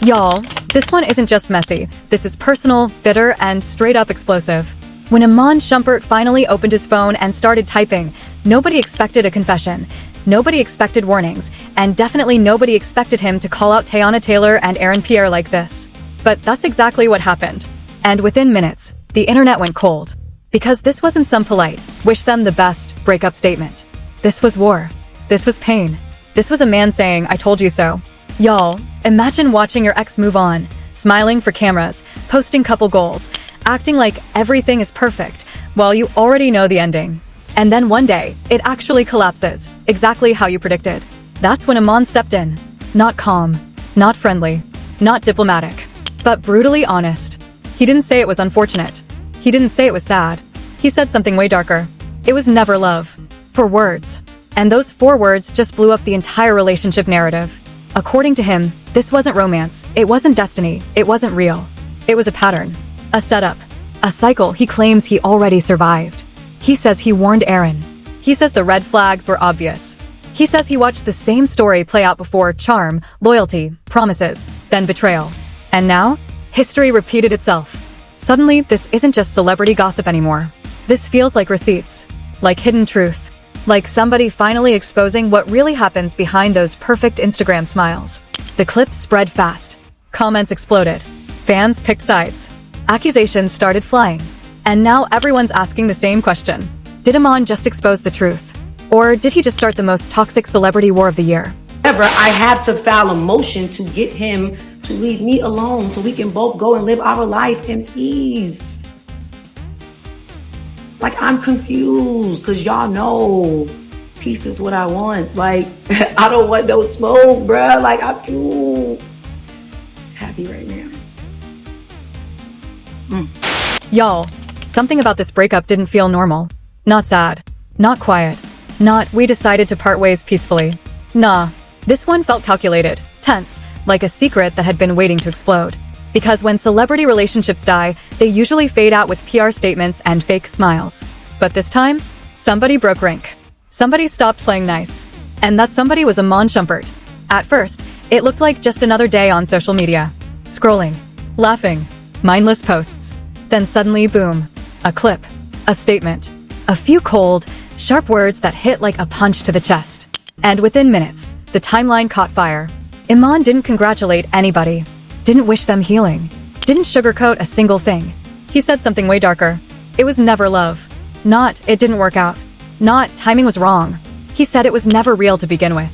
Y'all, this one isn't just messy. This is personal, bitter, and straight-up explosive. When Iman Shumpert finally opened his phone and started typing, nobody expected a confession. Nobody expected warnings, and definitely nobody expected him to call out Teyana Taylor and Aaron Pierre like this. But that's exactly what happened. And within minutes, the internet went cold. Because this wasn't some polite, wish them the best breakup statement. This was war. This was pain. This was a man saying, I told you so. Y'all, imagine watching your ex move on, smiling for cameras, posting couple goals, acting like everything is perfect, while you already know the ending. And then one day, it actually collapses, exactly how you predicted. That's when Iman stepped in. Not calm, not friendly, not diplomatic, but brutally honest. He didn't say it was unfortunate. He didn't say it was sad. He said something way darker. It was never love. 4 words. And those 4 words just blew up the entire relationship narrative. According to him, this wasn't romance, it wasn't destiny, it wasn't real. It was a pattern, a setup, a cycle he claims he already survived. He says he warned Aaron. He says the red flags were obvious. He says he watched the same story play out before: charm, loyalty, promises, then betrayal. And now, history repeated itself. Suddenly, this isn't just celebrity gossip anymore. This feels like receipts, like hidden truth. Like somebody finally exposing what really happens behind those perfect Instagram smiles. The clip spread fast. Comments exploded. Fans picked sides. Accusations started flying. And now everyone's asking the same question. Did Iman just expose the truth? Or did he just start the most toxic celebrity war of the year? However, I had to file a motion to get him to leave me alone so we can both go and live our life in peace. Like, I'm confused because y'all know peace is what I want. Like, I don't want no smoke, bruh. Like, I'm too happy right now. Y'all, something about this breakup didn't feel normal. Not sad. Not quiet. Not, we decided to part ways peacefully. Nah, this one felt calculated, tense, like a secret that had been waiting to explode. Because when celebrity relationships die, they usually fade out with PR statements and fake smiles. But this time, somebody broke rank. Somebody stopped playing nice. And that somebody was Iman Shumpert. At first, it looked like just another day on social media. Scrolling, laughing, mindless posts. Then suddenly, boom, a clip, a statement, a few cold, sharp words that hit like a punch to the chest. And within minutes, the timeline caught fire. Iman didn't congratulate anybody. Didn't wish them healing. Didn't sugarcoat a single thing. He said something way darker. It was never love. Not, it didn't work out. Not, timing was wrong. He said it was never real to begin with.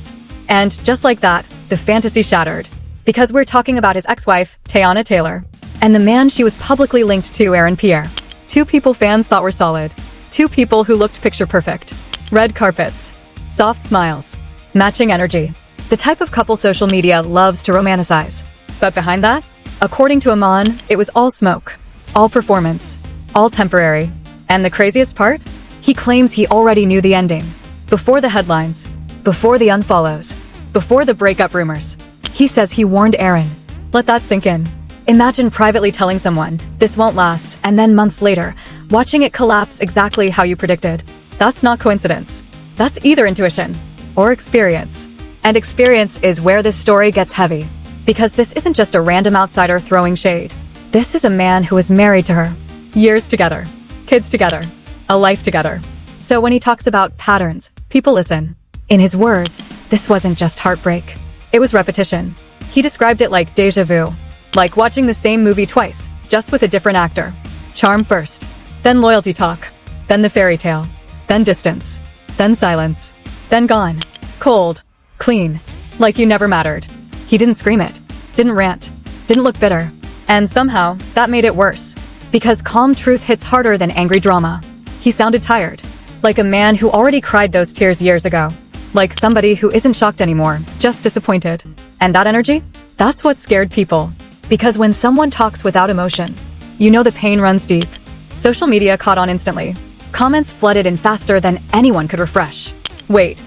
And just like that, the fantasy shattered. Because we're talking about his ex-wife, Teyana Taylor. And the man she was publicly linked to, Aaron Pierre. 2 people fans thought were solid. 2 people who looked picture perfect. Red carpets. Soft smiles. Matching energy. The type of couple social media loves to romanticize. But behind that, according to Iman, it was all smoke, all performance, all temporary. And the craziest part? He claims he already knew the ending. Before the headlines, before the unfollows, before the breakup rumors. He says he warned Aaron. Let that sink in. Imagine privately telling someone, this won't last, and then months later, watching it collapse exactly how you predicted. That's not coincidence. That's either intuition or experience. And experience is where this story gets heavy. Because this isn't just a random outsider throwing shade. This is a man who is married to her. Years together. Kids together. A life together. So when he talks about patterns, people listen. In his words, this wasn't just heartbreak. It was repetition. He described it like déjà vu. Like watching the same movie twice, just with a different actor. Charm first. Then loyalty talk. Then the fairy tale. Then distance. Then silence. Then gone. Cold. Clean. Like you never mattered. He didn't scream it, didn't rant, didn't look bitter. And somehow, that made it worse. Because calm truth hits harder than angry drama. He sounded tired. Like a man who already cried those tears years ago. Like somebody who isn't shocked anymore, just disappointed. And that energy? That's what scared people. Because when someone talks without emotion, you know the pain runs deep. Social media caught on instantly. Comments flooded in faster than anyone could refresh. Wait,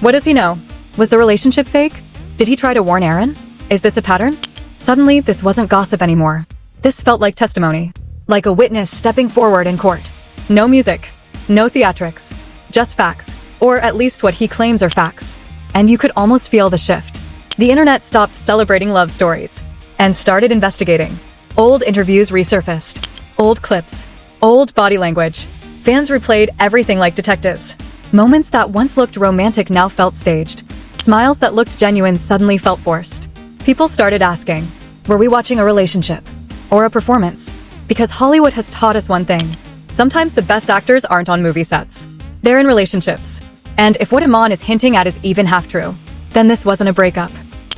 what does he know? Was the relationship fake? Did he try to warn Aaron? Is this a pattern? Suddenly, this wasn't gossip anymore. This felt like testimony. Like a witness stepping forward in court. No music. No theatrics. Just facts. Or at least what he claims are facts. And you could almost feel the shift. The internet stopped celebrating love stories. and started investigating. Old interviews resurfaced. Old clips. Old body language. Fans replayed everything like detectives. Moments that once looked romantic now felt staged. Smiles that looked genuine suddenly felt forced. People started asking, were we watching a relationship? Or a performance? Because Hollywood has taught us one thing. Sometimes the best actors aren't on movie sets. They're in relationships. And if what Iman is hinting at is even half true, then this wasn't a breakup.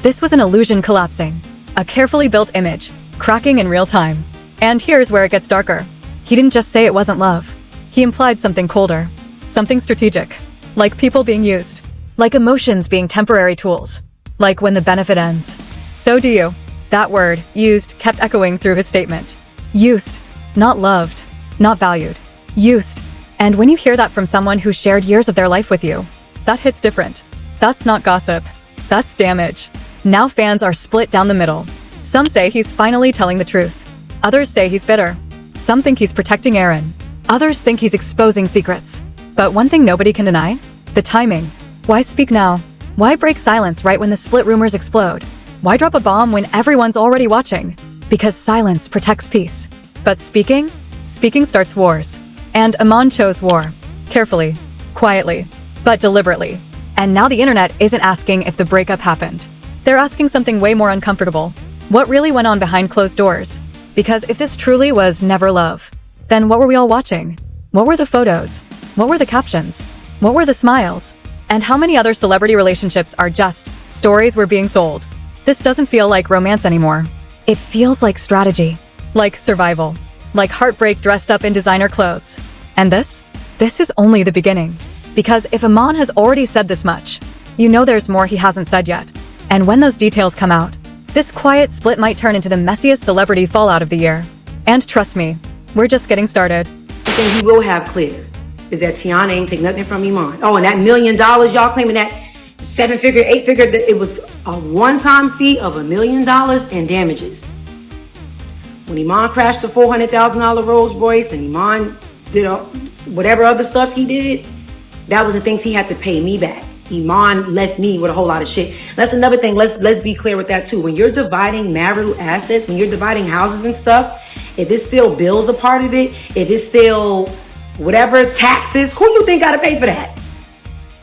This was an illusion collapsing. A carefully built image, cracking in real time. And here's where it gets darker. He didn't just say it wasn't love. He implied something colder. Something strategic. Like people being used. Like emotions being temporary tools. Like when the benefit ends. So do you. That word, used, kept echoing through his statement. Used. Not loved. Not valued. Used. And when you hear that from someone who shared years of their life with you, that hits different. That's not gossip. That's damage. Now fans are split down the middle. Some say he's finally telling the truth. Others say he's bitter. Some think he's protecting Aaron. Others think he's exposing secrets. But one thing nobody can deny? The timing. Why speak now? Why break silence right when the split rumors explode? Why drop a bomb when everyone's already watching? Because silence protects peace. But speaking starts wars. And Iman chose war. Carefully. Quietly. But deliberately. And now the internet isn't asking if the breakup happened. They're asking something way more uncomfortable. What really went on behind closed doors? Because if this truly was never love, then what were we all watching? What were the photos? What were the captions? What were the smiles? And how many other celebrity relationships are just stories we're being sold? This doesn't feel like romance anymore. It feels like strategy. Like survival. Like heartbreak dressed up in designer clothes. And this is only the beginning. Because if Iman has already said this much, you know there's more he hasn't said yet. And when those details come out, this quiet split might turn into the messiest celebrity fallout of the year. And trust me, we're just getting started. The thing he will have clear is that Teyana ain't take nothing from Iman. Oh, and that $1 million y'all claiming that 7-figure, 8-figure, it was a one-time fee of $1 million in damages. When Iman crashed the $400,000 Rolls Royce and Iman did whatever other stuff he did, that was the things he had to pay me back. Iman left me with a whole lot of shit. That's another thing. Let's be clear with that too. When you're dividing marital assets, when you're dividing houses and stuff, if it's still bills a part of it, if it's still whatever taxes, who you think got to pay for that?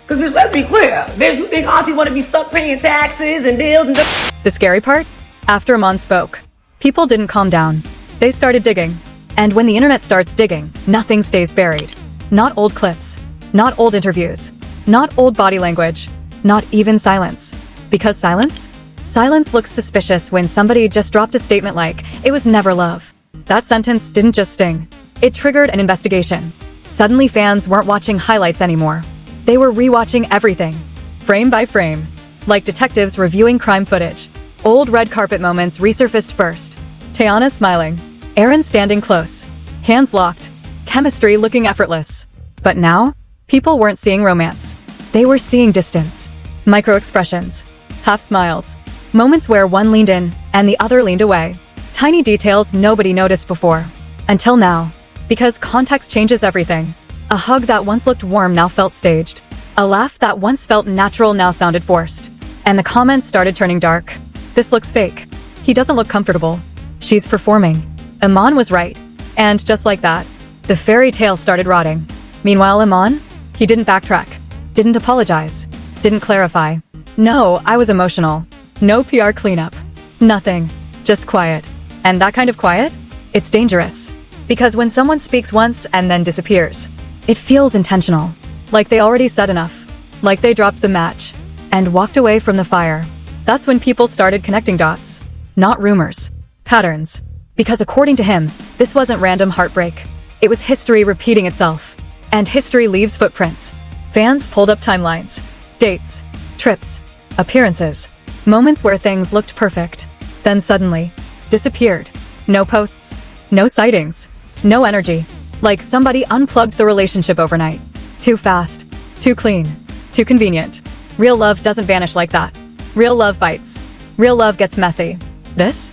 Because let's be clear. You think auntie want to be stuck paying taxes and bills and The scary part? After Iman spoke, people didn't calm down. They started digging. And when the internet starts digging, nothing stays buried. Not old clips. Not old interviews. Not old body language. Not even silence. Because silence? Silence looks suspicious when somebody just dropped a statement like, it was never love. That sentence didn't just sting. It triggered an investigation. Suddenly fans weren't watching highlights anymore. They were rewatching everything. Frame by frame. Like detectives reviewing crime footage. Old red carpet moments resurfaced first. Teyana smiling. Aaron standing close. Hands locked. Chemistry looking effortless. But now, people weren't seeing romance. They were seeing distance. Micro-expressions. Half smiles. Moments where one leaned in and the other leaned away. Tiny details nobody noticed before. Until now. Because context changes everything. A hug that once looked warm now felt staged. A laugh that once felt natural now sounded forced. And the comments started turning dark. This looks fake. He doesn't look comfortable. She's performing. Iman was right. And just like that, the fairy tale started rotting. Meanwhile, Iman? He didn't backtrack. Didn't apologize. Didn't clarify. No, I was emotional. No PR cleanup. Nothing. Just quiet. And that kind of quiet? It's dangerous. Because when someone speaks once and then disappears, it feels intentional. Like they already said enough. Like they dropped the match and walked away from the fire. That's when people started connecting dots. Not rumors. Patterns. Because according to him, this wasn't random heartbreak. It was history repeating itself. And history leaves footprints. Fans pulled up timelines. Dates. Trips. Appearances. Moments where things looked perfect. Then suddenly, disappeared. No posts. No sightings. No energy. Like somebody unplugged the relationship overnight. Too fast. Too clean. Too convenient. Real love doesn't vanish like that. Real love fights. Real love gets messy. This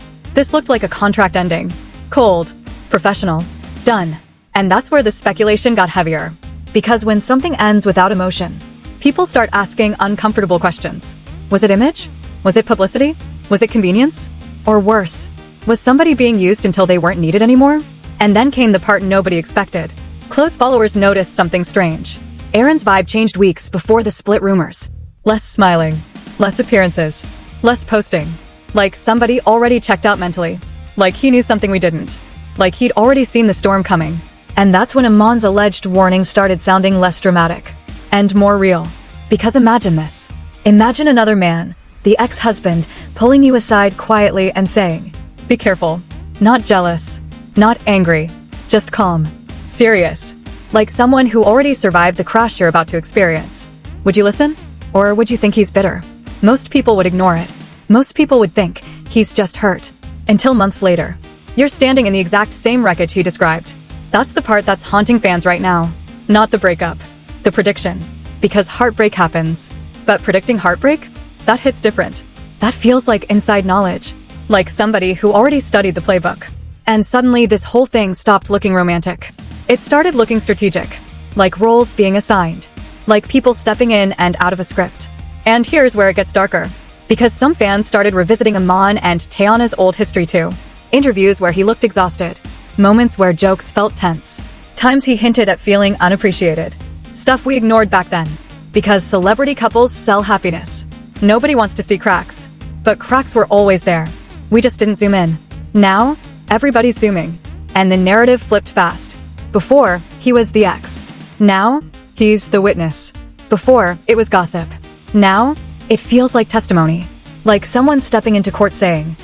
looked like a contract ending. Cold. Professional. Done. And that's where the speculation got heavier. Because when something ends without emotion, people start asking uncomfortable questions. Was it image? Was it publicity? Was it convenience? Or worse, was somebody being used until they weren't needed anymore? And then came the part nobody expected. Close followers noticed something strange. Aaron's vibe changed weeks before the split rumors. Less smiling, less appearances, less posting. Like somebody already checked out mentally. Like he knew something we didn't. Like he'd already seen the storm coming. And that's when Amon's alleged warning started sounding less dramatic and more real. Because imagine this. Imagine another man, the ex-husband, pulling you aside quietly and saying, "Be careful." Not jealous, not angry, just calm, serious. Like someone who already survived the crash you're about to experience. Would you listen? Or would you think he's bitter? Most people would ignore it. Most people would think he's just hurt. Until months later, you're standing in the exact same wreckage he described. That's the part that's haunting fans right now. Not the breakup, the prediction. Because heartbreak happens. But predicting heartbreak? That hits different. That feels like inside knowledge. Like somebody who already studied the playbook. And suddenly this whole thing stopped looking romantic. It started looking strategic. Like roles being assigned. Like people stepping in and out of a script. And here's where it gets darker. Because some fans started revisiting Amon and Teyana's old history too. Interviews where he looked exhausted. Moments where jokes felt tense. Times he hinted at feeling unappreciated. Stuff we ignored back then. Because celebrity couples sell happiness. Nobody wants to see cracks. But cracks were always there. We just didn't zoom in. Now, everybody's zooming. And the narrative flipped fast. Before, he was the ex. Now, he's the witness. Before, it was gossip. Now, it feels like testimony. Like someone stepping into court saying,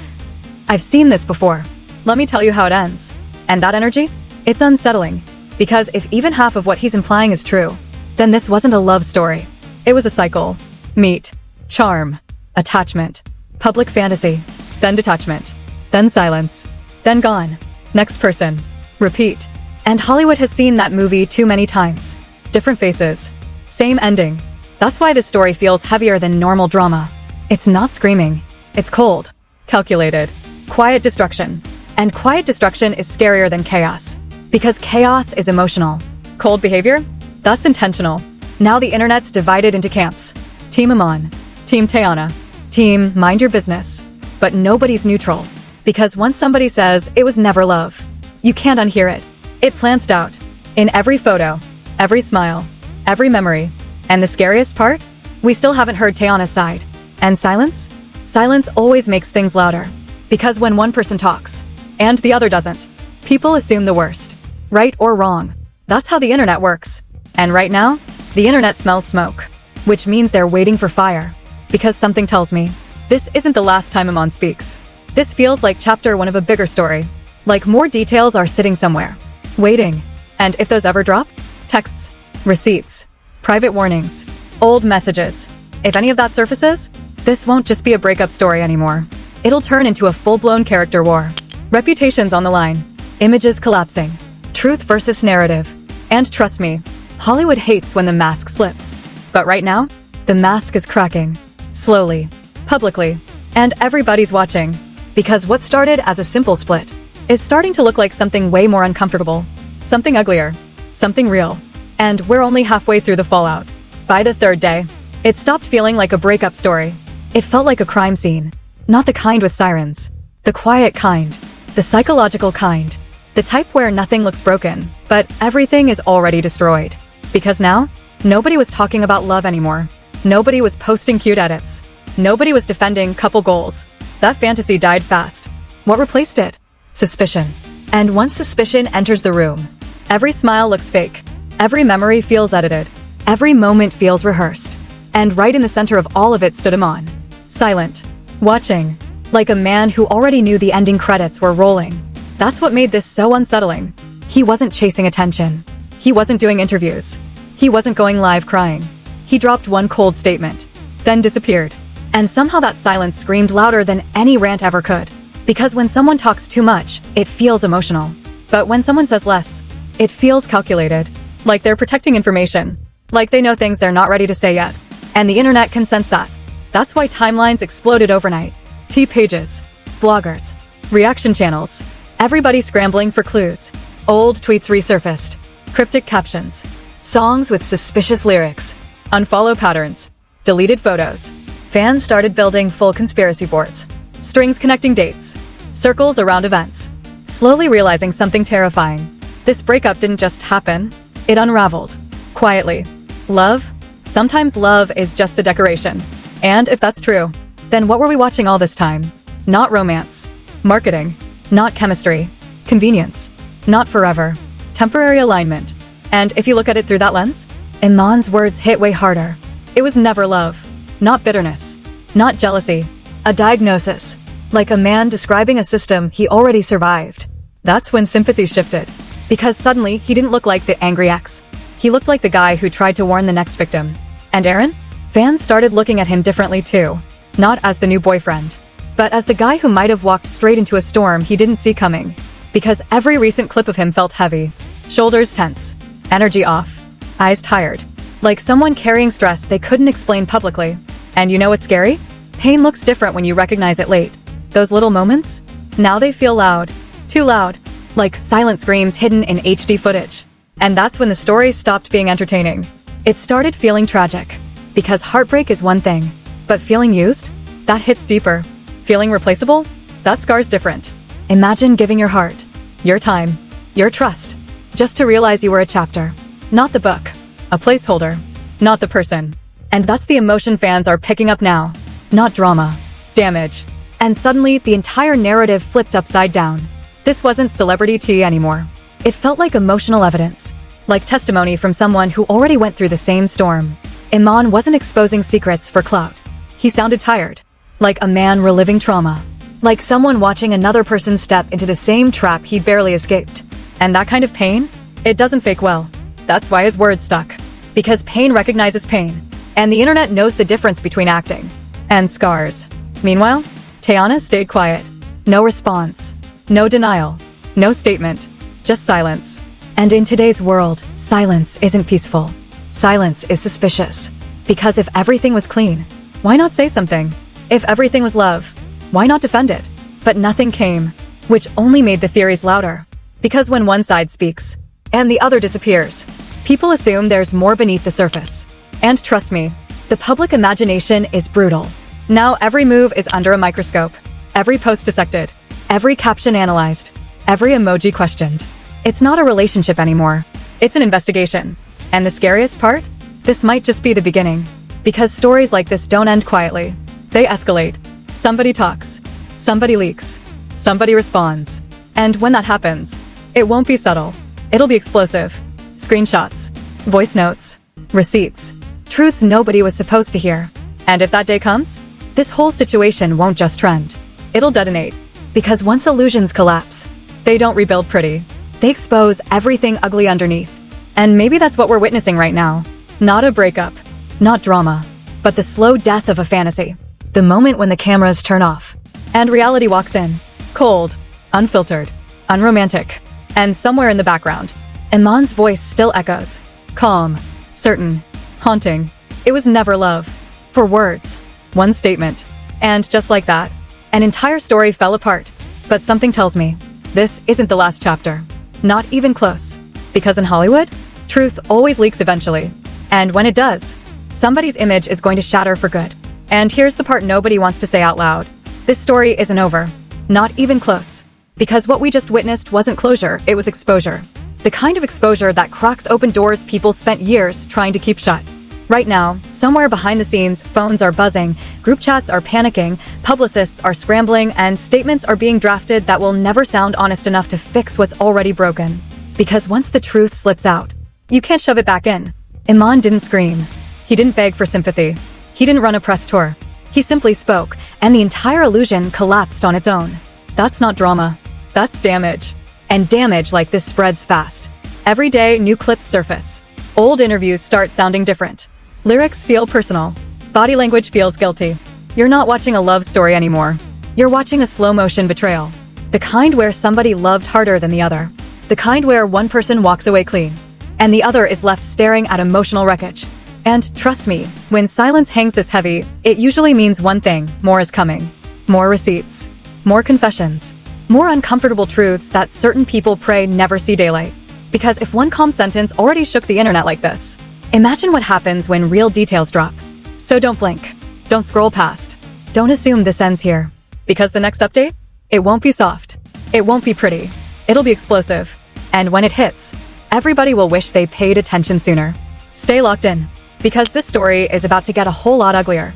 "I've seen this before. Let me tell you how it ends." And that energy? It's unsettling. Because if even half of what he's implying is true, then this wasn't a love story. It was a cycle. Meet, charm, attachment, public fantasy, then detachment, then silence, then gone. Next person. Repeat. And Hollywood has seen that movie too many times. Different faces. Same ending. That's why this story feels heavier than normal drama. It's not screaming. It's cold. Calculated. Quiet destruction. And quiet destruction is scarier than chaos. Because chaos is emotional. Cold behavior? That's intentional. Now the internet's divided into camps. Team Amon. Team Teyana. Team mind your business. But nobody's neutral. Because once somebody says it was never love, you can't unhear it. It plants doubt. In every photo, every smile, every memory. And the scariest part? We still haven't heard Teyana's side. And silence? Silence always makes things louder. Because when one person talks, and the other doesn't, people assume the worst. Right or wrong. That's how the internet works. And right now, the internet smells smoke. Which means they're waiting for fire. Because something tells me, this isn't the last time Amon speaks. This feels like chapter 1 of a bigger story. Like more details are sitting somewhere. Waiting. And if those ever drop? Texts. Receipts. Private warnings. Old messages. If any of that surfaces, this won't just be a breakup story anymore. It'll turn into a full-blown character war. Reputations on the line. Images collapsing. Truth versus narrative. And trust me, Hollywood hates when the mask slips. But right now, the mask is cracking. Slowly. Publicly. And everybody's watching. Because what started as a simple split is starting to look like something way more uncomfortable. Something uglier. Something real. And we're only halfway through the fallout. By the third day, it stopped feeling like a breakup story. It felt like a crime scene. Not the kind with sirens. The quiet kind. The psychological kind. The type where nothing looks broken, but everything is already destroyed. Because now, nobody was talking about love anymore. Nobody was posting cute edits. Nobody was defending couple goals. That fantasy died fast. What replaced it? Suspicion. And once suspicion enters the room, every smile looks fake. Every memory feels edited. Every moment feels rehearsed. And right in the center of all of it stood Amon. Silent. Watching. Like a man who already knew the ending credits were rolling. That's what made this so unsettling. He wasn't chasing attention. He wasn't doing interviews. He wasn't going live crying. He dropped one cold statement, then disappeared. And somehow that silence screamed louder than any rant ever could. Because when someone talks too much, it feels emotional. But when someone says less, it feels calculated. Like they're protecting information. Like they know things they're not ready to say yet. And the internet can sense that. That's why timelines exploded overnight. T-pages. Bloggers. Reaction channels. Everybody scrambling for clues. Old tweets resurfaced. Cryptic captions. Songs with suspicious lyrics. Unfollow patterns. Deleted photos. Fans started building full conspiracy boards. strings connecting dates, circles around events, slowly realizing something terrifying. This breakup didn't just happen, it unraveled. Quietly. Love? Sometimes love is just the decoration. And if that's true, then what were we watching all this time? Not romance. Marketing. Not chemistry. Convenience. Not forever. Temporary alignment. And if you look at it through that lens, Iman's words hit way harder. It was never love. Not bitterness. Not jealousy. A diagnosis. Like a man describing a system he already survived. That's when sympathy shifted. Because suddenly, he didn't look like the angry ex. He looked like the guy who tried to warn the next victim. And Aaron? Fans started looking at him differently too. Not as the new boyfriend, but as the guy who might have walked straight into a storm he didn't see coming. Because every recent clip of him felt heavy. Shoulders tense. Energy off. Eyes tired. Like someone carrying stress they couldn't explain publicly. And you know what's scary? Pain looks different when you recognize it late. Those little moments? Now they feel loud. Too loud. Like silent screams hidden in HD footage. And that's when the story stopped being entertaining. It started feeling tragic. Because heartbreak is one thing, but feeling used? That hits deeper. Feeling replaceable? That scar's different. Imagine giving your heart, your time, your trust, just to realize you were a chapter. Not the book. A placeholder. Not the person. And that's the emotion fans are picking up now. Not drama. Damage. And suddenly, the entire narrative flipped upside down. This wasn't celebrity tea anymore. It felt like emotional evidence. Like testimony from someone who already went through the same storm. Iman wasn't exposing secrets for clout. He sounded tired. Like a man reliving trauma. Like someone watching another person step into the same trap he barely escaped. And that kind of pain? It doesn't fake well. That's why his words stuck. Because pain recognizes pain. And the internet knows the difference between acting and scars. Meanwhile, Teyana stayed quiet. No response. No denial. No statement. Just silence. And in today's world, silence isn't peaceful. Silence is suspicious. Because if everything was clean, why not say something? If everything was love, why not defend it? But nothing came, which only made the theories louder. Because when one side speaks, and the other disappears, people assume there's more beneath the surface. And trust me, the public imagination is brutal. Now every move is under a microscope. Every post dissected. Every caption analyzed. Every emoji questioned. It's not a relationship anymore. It's an investigation. And the scariest part? This might just be the beginning. Because stories like this don't end quietly. They escalate. Somebody talks. Somebody leaks. Somebody responds. And when that happens, it won't be subtle. It'll be explosive. Screenshots. Voice notes. Receipts. Truths nobody was supposed to hear. And if that day comes, this whole situation won't just trend. It'll detonate. Because once illusions collapse, they don't rebuild pretty. They expose everything ugly underneath. And maybe that's what we're witnessing right now. Not a breakup. Not drama. But the slow death of a fantasy. The moment when the cameras turn off. And reality walks in. Cold. Unfiltered. Unromantic. And somewhere in the background, Iman's voice still echoes. Calm. Certain. Haunting. It was never love. For words. One statement. And just like that, an entire story fell apart. But something tells me, this isn't the last chapter. Not even close. Because in Hollywood, truth always leaks eventually. And when it does, somebody's image is going to shatter for good. And here's the part nobody wants to say out loud. This story isn't over. Not even close. Because what we just witnessed wasn't closure, it was exposure. The kind of exposure that cracks open doors people spent years trying to keep shut. Right now, somewhere behind the scenes, phones are buzzing, group chats are panicking, publicists are scrambling, and statements are being drafted that will never sound honest enough to fix what's already broken. Because once the truth slips out, you can't shove it back in. Iman didn't scream. He didn't beg for sympathy. He didn't run a press tour. He simply spoke, and the entire illusion collapsed on its own. That's not drama. That's damage. And damage like this spreads fast. Every day, new clips surface. Old interviews start sounding different. Lyrics feel personal. Body language feels guilty. You're not watching a love story anymore. You're watching a slow-motion betrayal. The kind where somebody loved harder than the other. The kind where one person walks away clean, and the other is left staring at emotional wreckage. And trust me, when silence hangs this heavy, it usually means one thing: more is coming. More receipts. More confessions. More uncomfortable truths that certain people pray never see daylight. Because if one calm sentence already shook the internet like this, imagine what happens when real details drop. So don't blink. Don't scroll past. Don't assume this ends here. Because the next update? It won't be soft. It won't be pretty. It'll be explosive. And when it hits, everybody will wish they paid attention sooner. Stay locked in, because this story is about to get a whole lot uglier.